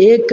1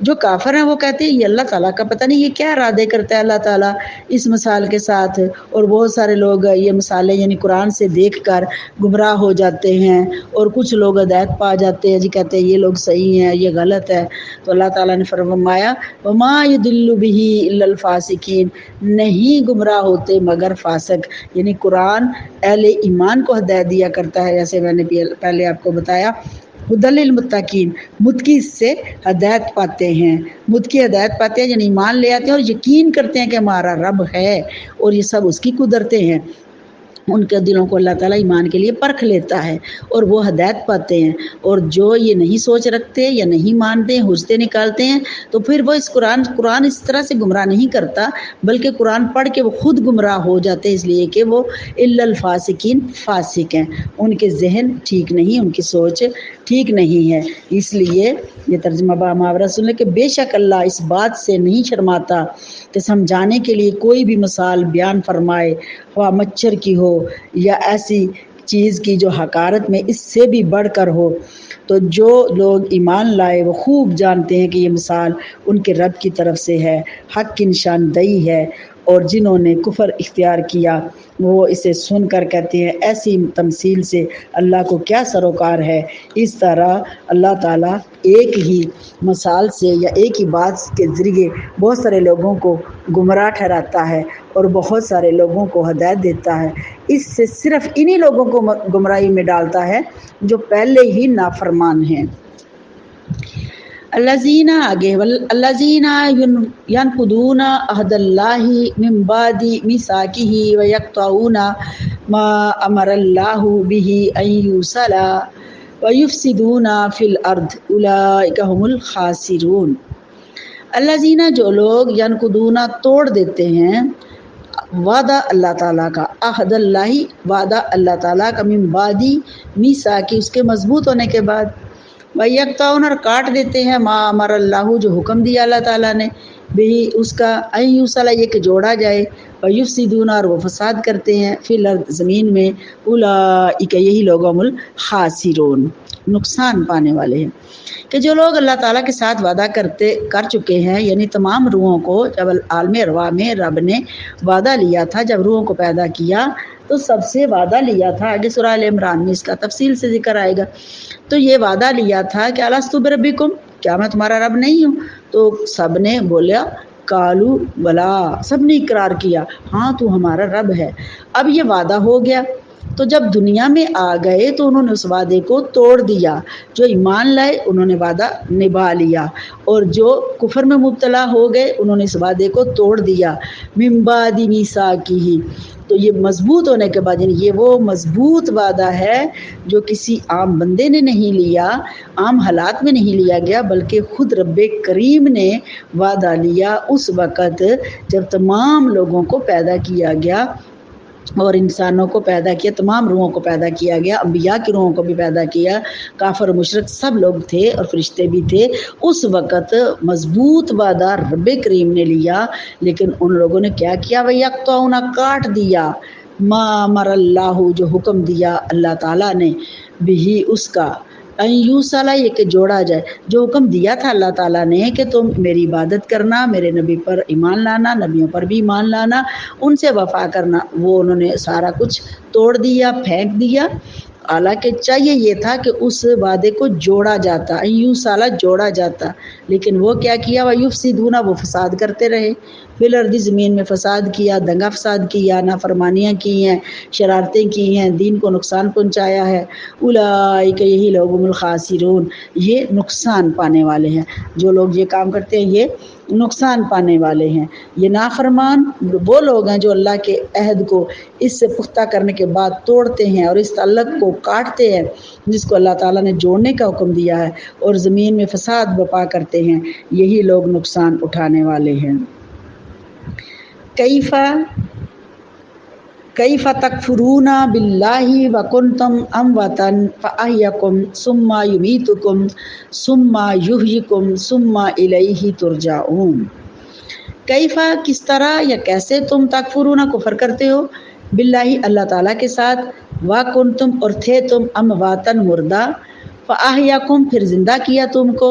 جو کافر ہیں وہ کہتے ہیں یہ اللہ تعالیٰ کا پتہ نہیں یہ کیا ارادے کرتا ہے اللہ تعالیٰ اس مثال کے ساتھ، اور بہت سارے لوگ یہ مثالیں یعنی قرآن سے دیکھ کر گمراہ ہو جاتے ہیں، اور کچھ لوگ ہدایت پا جاتے ہیں، جی کہتے ہیں یہ لوگ صحیح ہیں یہ غلط ہے۔ تو اللہ تعالیٰ نے فرمایا وما يضل به الا الفاسقین، نہیں گمراہ ہوتے مگر فاسق، یعنی قرآن اہل ایمان کو ہدایت دیا کرتا ہے، جیسے میں نے پہلے آپ کو بتایا ہدی للمتقین، متقی سے ہدایت پاتے ہیں، متقی ہدایت پاتے ہیں یعنی ایمان لے آتے ہیں اور یقین کرتے ہیں کہ ہمارا رب ہے اور یہ سب اس کی قدرتیں ہیں۔ ان کے دلوں کو اللہ تعالیٰ ایمان کے لیے پرکھ لیتا ہے اور وہ ہدایت پاتے ہیں، اور جو یہ نہیں سوچ رکھتے یا نہیں مانتے حجتیں نکالتے ہیں تو پھر وہ اس قرآن اس طرح سے گمراہ نہیں کرتا، بلکہ قرآن پڑھ کے وہ خود گمراہ ہو جاتے ہیں، اس لیے کہ وہ الا الفاسقین فاسق ہیں، ان کے ذہن ٹھیک نہیں، ان کی سوچ ٹھیک نہیں ہے۔ اس لیے یہ ترجمہ محاورہ سن لے کہ بے شک اللہ اس بات سے نہیں شرماتا کہ سمجھانے کے لیے کوئی بھی مثال بیان فرمائے، خواہ مچھر کی ہو یا ایسی چیز کی جو حقارت میں اس سے بھی بڑھ کر ہو۔ تو جو لوگ ایمان لائے وہ خوب جانتے ہیں کہ یہ مثال ان کے رب کی طرف سے ہے، حق کی نشاندہی ہے، اور جنہوں نے کفر اختیار کیا وہ اسے سن کر کہتے ہیں ایسی تمثیل سے اللہ کو کیا سروکار ہے۔ اس طرح اللہ تعالیٰ ایک ہی مثال سے یا ایک ہی بات کے ذریعے بہت سارے لوگوں کو گمراہ ٹھہراتا ہے اور بہت سارے لوگوں کو ہدایت دیتا ہے۔ اس سے صرف انہی لوگوں کو گمراہی میں ڈالتا ہے جو پہلے ہی نافرمان ہیں۔ الذین آگے الذین ینقضون عہد اللہ من بعد میثاقہ ویقطعون ما امر اللہ بہ ان یوصل ویفسدون فی الارض اولئک هم الخاسرون۔ الذین جو لوگ ینقضون توڑ دیتے ہیں وعدہ اللہ تعالیٰ کا، عہد اللہ وعدہ اللہ تعالیٰ کا، من بعد میثاقہ اس کے مضبوط ہونے کے بعد، وَيَقْطَعُونَ اور کاٹ دیتے ہیں ما امر اللہ جو حکم دیا اللہ تعالیٰ نے، بھی اس کا ان یوصل یہ کہ جوڑا جائے، وَيُفْسِدُونَ اور وہ فساد کرتے ہیں، فی الارض زمین میں، اولئک یہی لوگ هم الخاسرون نقصان پانے والے ہیں۔ کہ جو لوگ اللہ تعالیٰ کے ساتھ وعدہ کر چکے ہیں، یعنی تمام روحوں کو جب عالم ارواح میں رب نے وعدہ لیا تھا، جب روحوں کو پیدا کیا تو سب سے وعدہ لیا تھا، آگے سورہ ال عمران میں اس کا تفصیل سے ذکر آئے گا، تو یہ وعدہ لیا تھا کہ الستُ بربکم، کیا میں تمہارا رب نہیں ہوں؟ تو سب نے بولا قالوا بلا، سب نے اقرار کیا ہاں تو ہمارا رب ہے۔ اب یہ وعدہ ہو گیا، تو جب دنیا میں آ گئے تو انہوں نے اس وعدے کو توڑ دیا، جو ایمان لائے انہوں نے وعدہ نبھا لیا، اور جو کفر میں مبتلا ہو گئے انہوں نے اس وعدے کو توڑ دیا، من بعد میثاقہ۔ تو یہ مضبوط ہونے کے بعد، یعنی یہ وہ مضبوط وعدہ ہے جو کسی عام بندے نے نہیں لیا، عام حالات میں نہیں لیا گیا، بلکہ خود رب کریم نے وعدہ لیا اس وقت جب تمام لوگوں کو پیدا کیا گیا اور انسانوں کو پیدا کیا، تمام روحوں کو پیدا کیا گیا، انبیاء کی روحوں کو بھی پیدا کیا، کافر و مشرک سب لوگ تھے اور فرشتے بھی تھے، اس وقت مضبوط وعدہ رب کریم نے لیا، لیکن ان لوگوں نے کیا کیا، وَيَقْطَعُونَ کاٹ دیا ما امر اللہ جو حکم دیا اللہ تعالیٰ نے، بھی اس کا، ان یوصل یہ کہ جوڑا جائے، جو حکم دیا تھا اللہ تعالیٰ نے کہ تم میری عبادت کرنا، میرے نبی پر ایمان لانا، نبیوں پر بھی ایمان لانا، ان سے وفا کرنا، وہ انہوں نے سارا کچھ توڑ دیا، پھینک دیا۔ حالانکہ چاہیے یہ تھا کہ اس وعدے کو جوڑا جاتا، ان یوصل جوڑا جاتا، لیکن وہ کیا کیا، وَيُفْسِدُونَ وہ فساد کرتے رہے، فی الارض زمین میں فساد کیا، دنگا فساد کیا، نافرمانیاں کی ہیں، شرارتیں کی ہیں، دین کو نقصان پہنچایا ہے، اولئک یہی لوگ هم الخاسرون یہ نقصان پانے والے ہیں، جو لوگ یہ کام کرتے ہیں یہ نقصان پانے والے ہیں۔ یہ نافرمان وہ لوگ ہیں جو اللہ کے عہد کو اس سے پختہ کرنے کے بعد توڑتے ہیں اور اس تعلق کو کاٹتے ہیں جس کو اللہ تعالیٰ نے جوڑنے کا حکم دیا ہے، اور زمین میں فساد برپا کرتے ہیں، یہی لوگ نقصان اٹھانے والے ہیں۔ کیف تکفرون باللہ وکنتم امواتا فاحیاکم ثم یمیتکم ثم یحییکم ثم الیہ ترجعون۔ کیف کس طرح یا کیسے تم تکفرون کفر کرتے ہو، باللہ اللہ تعالیٰ کے ساتھ، وکنتم اور تھے تم امواتا مردہ، فاحیاکم پھر زندہ کیا تم کو،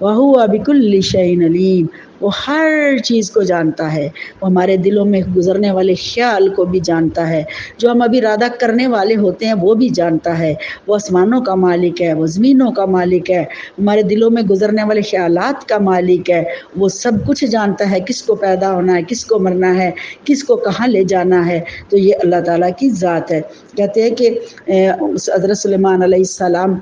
وَهُوَ بِكُلِّ شَيْءٍ عَلِيمٌ، وہ ہر چیز کو جانتا ہے، وہ ہمارے دلوں میں گزرنے والے خیال کو بھی جانتا ہے، جو ہم ابھی ارادہ کرنے والے ہوتے ہیں وہ بھی جانتا ہے۔ وہ آسمانوں کا مالک ہے، وہ زمینوں کا مالک ہے، ہمارے دلوں میں گزرنے والے خیالات کا مالک ہے، وہ سب کچھ جانتا ہے، کس کو پیدا ہونا ہے، کس کو مرنا ہے، کس کو کہاں لے جانا ہے۔ تو یہ اللہ تعالیٰ کی ذات ہے۔ کہتے ہیں کہ حضرت سلیمان علیہ السلام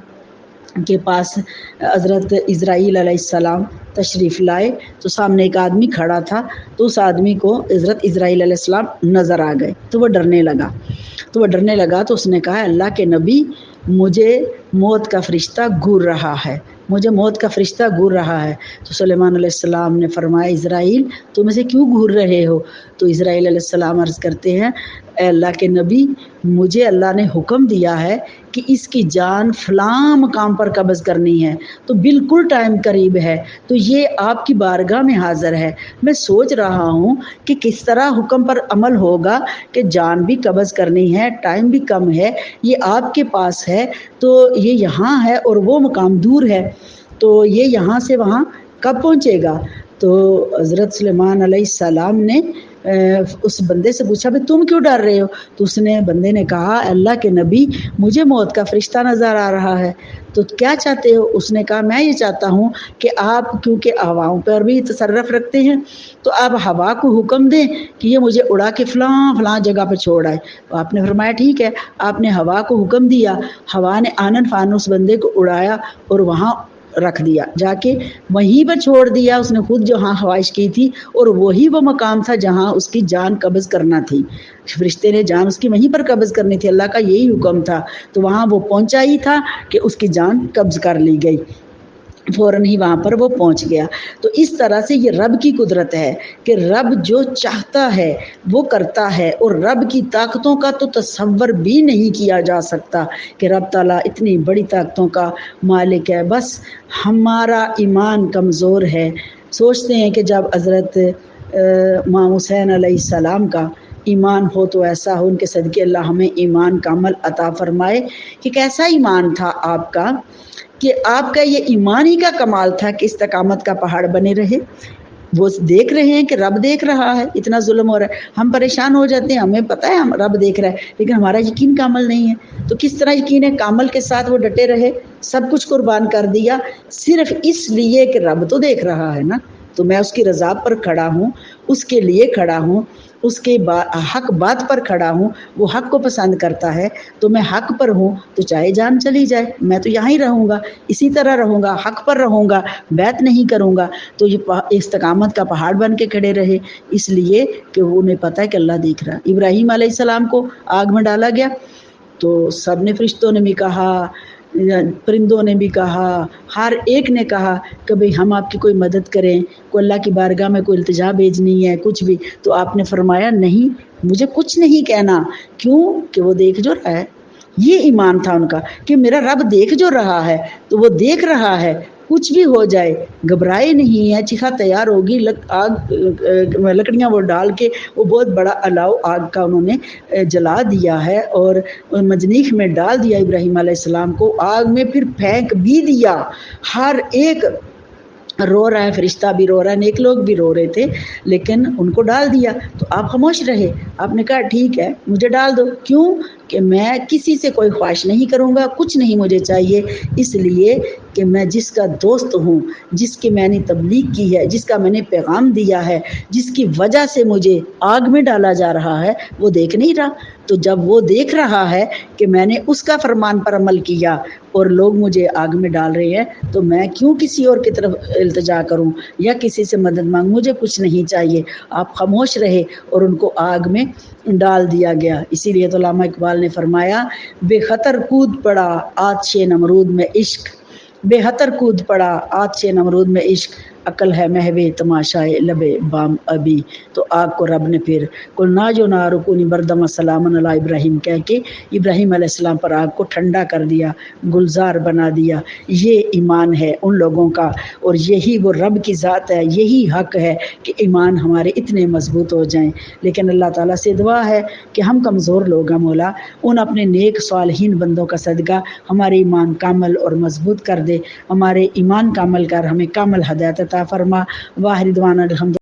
کے پاس حضرت اسرائیل علیہ السلام تشریف لائے تو سامنے ایک آدمی کھڑا تھا، تو اس آدمی کو حضرت اسرائیل علیہ السلام نظر آ گئے تو وہ ڈرنے لگا تو اس نے کہا اللہ کے نبی مجھے موت کا فرشتہ گھور رہا ہے، مجھے موت کا فرشتہ گھور رہا ہے۔ تو سلیمان علیہ السلام نے فرمایا اسرائیل تم اسے کیوں گھور رہے ہو؟ تو اسرائیل علیہ السلام عرض کرتے ہیں اے اللہ کے نبی مجھے اللہ نے حکم دیا ہے کہ اس کی جان فلاں مقام پر قبض کرنی ہے، تو بالکل ٹائم قریب ہے، تو یہ آپ کی بارگاہ میں حاضر ہے، میں سوچ رہا ہوں کہ کس طرح حکم پر عمل ہوگا کہ جان بھی قبض کرنی ہے، ٹائم بھی کم ہے، یہ آپ کے پاس ہے تو یہ یہاں ہے اور وہ مقام دور ہے، تو یہ یہاں سے وہاں کب پہنچے گا؟ تو حضرت سلیمان علیہ السلام نے اس بندے سے پوچھا بھئی تم کیوں ڈر رہے ہو؟ تو اس نے بندے نے کہا اللہ کے نبی مجھے موت کا فرشتہ نظر آ رہا ہے، تو کیا چاہتے ہو؟ اس نے کہا میں یہ چاہتا ہوں کہ آپ کیونکہ ہواؤں پر بھی تصرف رکھتے ہیں تو آپ ہوا کو حکم دیں کہ یہ مجھے اڑا کے فلاں جگہ پہ چھوڑ آئے۔ تو آپ نے فرمایا ٹھیک ہے، آپ نے ہوا کو حکم دیا، ہوا نے آنن فانن اس بندے کو اڑایا اور وہاں رکھ دیا، جا کے وہیں پر چھوڑ دیا، اس نے خود جہاں خواہش کی تھی اور وہی وہ مقام تھا جہاں اس کی جان قبض کرنا تھی، فرشتے نے جان اس کی وہیں پر قبض کرنی تھی، اللہ کا یہی حکم تھا، تو وہاں وہ پہنچا ہی تھا کہ اس کی جان قبض کر لی گئی، فوراً ہی وہاں پر وہ پہنچ گیا۔ تو اس طرح سے یہ رب کی قدرت ہے کہ رب جو چاہتا ہے وہ کرتا ہے، اور رب کی طاقتوں کا تو تصور بھی نہیں کیا جا سکتا کہ رب تعالیٰ اتنی بڑی طاقتوں کا مالک ہے۔ بس ہمارا ایمان کمزور ہے، سوچتے ہیں کہ جب حضرت امام حسین علیہ السلام کا ایمان ہو تو ایسا ہو، ان کے صدقے اللہ ہمیں ایمان کا عمل عطا فرمائے کہ کیسا ایمان تھا آپ کا، کہ آپ کا یہ ایمان ہی کا کمال تھا کہ استقامت کا پہاڑ بنے رہے۔ وہ دیکھ رہے ہیں کہ رب دیکھ رہا ہے، اتنا ظلم ہو رہا ہے، ہم پریشان ہو جاتے ہیں، ہمیں پتہ ہے ہم رب دیکھ رہا ہے لیکن ہمارا یقین کامل نہیں ہے، تو کس طرح یقین ہے کامل کے ساتھ وہ ڈٹے رہے، سب کچھ قربان کر دیا صرف اس لیے کہ رب تو دیکھ رہا ہے نا، تو میں اس کی رضا پر کھڑا ہوں، اس کے لیے کھڑا ہوں، اس کے حق بات پر کھڑا ہوں، وہ حق کو پسند کرتا ہے تو میں حق پر ہوں، تو چاہے جان چلی جائے میں تو یہاں ہی رہوں گا، اسی طرح رہوں گا، حق پر رہوں گا، بیعت نہیں کروں گا۔ تو یہ استقامت کا پہاڑ بن کے کھڑے رہے، اس لیے کہ انہیں پتہ ہے کہ اللہ دیکھ رہا۔ ابراہیم علیہ السلام کو آگ میں ڈالا گیا تو سب نے، فرشتوں نے بھی کہا، پرندوں نے بھی کہا، ہر ایک نے کہا کہ بھئی ہم آپ کی کوئی مدد کریں، کوئی اللہ کی بارگاہ میں کوئی التجا بھیجنی ہے، کچھ بھی، تو آپ نے فرمایا نہیں مجھے کچھ نہیں کہنا، کیوں کہ وہ دیکھ جو رہا ہے۔ یہ ایمان تھا ان کا کہ میرا رب دیکھ جو رہا ہے، تو وہ دیکھ رہا ہے، کچھ بھی ہو جائے گھبرائے نہیں ہے، چیخا تیار ہوگی، آگ لکڑیاں وہ ڈال کے وہ بہت بڑا الاؤ آگ کا انہوں نے جلا دیا ہے اور مجنیخ میں ڈال دیا ابراہیم علیہ السلام کو، آگ میں پھر پھینک بھی دیا، ہر ایک رو رہا ہے، فرشتہ بھی رو رہا ہے، نیک لوگ بھی رو رہے تھے، لیکن ان کو ڈال دیا تو آپ خاموش رہے، آپ نے کہا ٹھیک ہے مجھے ڈال دو، کیوں کہ میں کسی سے کوئی خواہش نہیں کروں گا، کچھ نہیں مجھے چاہیے، اس لیے کہ میں جس کا دوست ہوں، جس کی میں نے تبلیغ کی ہے، جس کا میں نے پیغام دیا ہے، جس کی وجہ سے مجھے آگ میں ڈالا جا رہا ہے، وہ دیکھ نہیں رہا، تو جب وہ دیکھ رہا ہے کہ میں نے اس کا فرمان پر عمل کیا اور لوگ مجھے آگ میں ڈال رہے ہیں، تو میں کیوں کسی اور کی طرف التجا کروں یا کسی سے مدد مانگ، مجھے کچھ نہیں چاہیے۔ آپ خاموش رہے اور ان کو آگ میں ڈال دیا گیا۔ اسی لیے تو علامہ اقبال نے فرمایا بے خطر کود پڑا آتش نمرود میں عشق، بے خطر کود پڑا آتش نمرود میں عشق، عقل ہے محو تماشائے لب بام ابی، تو آگ کو رب نے پھر قلنا جو نار کونی بردم سلام علی ابراہیم کہہ کے ابراہیم علیہ السلام پر آگ کو ٹھنڈا کر دیا، گلزار بنا دیا۔ یہ ایمان ہے ان لوگوں کا، اور یہی وہ رب کی ذات ہے، یہی حق ہے کہ ایمان ہمارے اتنے مضبوط ہو جائیں۔ لیکن اللہ تعالیٰ سے دعا ہے کہ ہم کمزور لوگ ہیں مولا، ان اپنے نیک صالحین بندوں کا صدقہ ہمارے ایمان کامل اور مضبوط کر دے، ہمارے ایمان کامل کر ہمیں کامل ہدایت عطا فرما۔ واخر دعوانا الحمد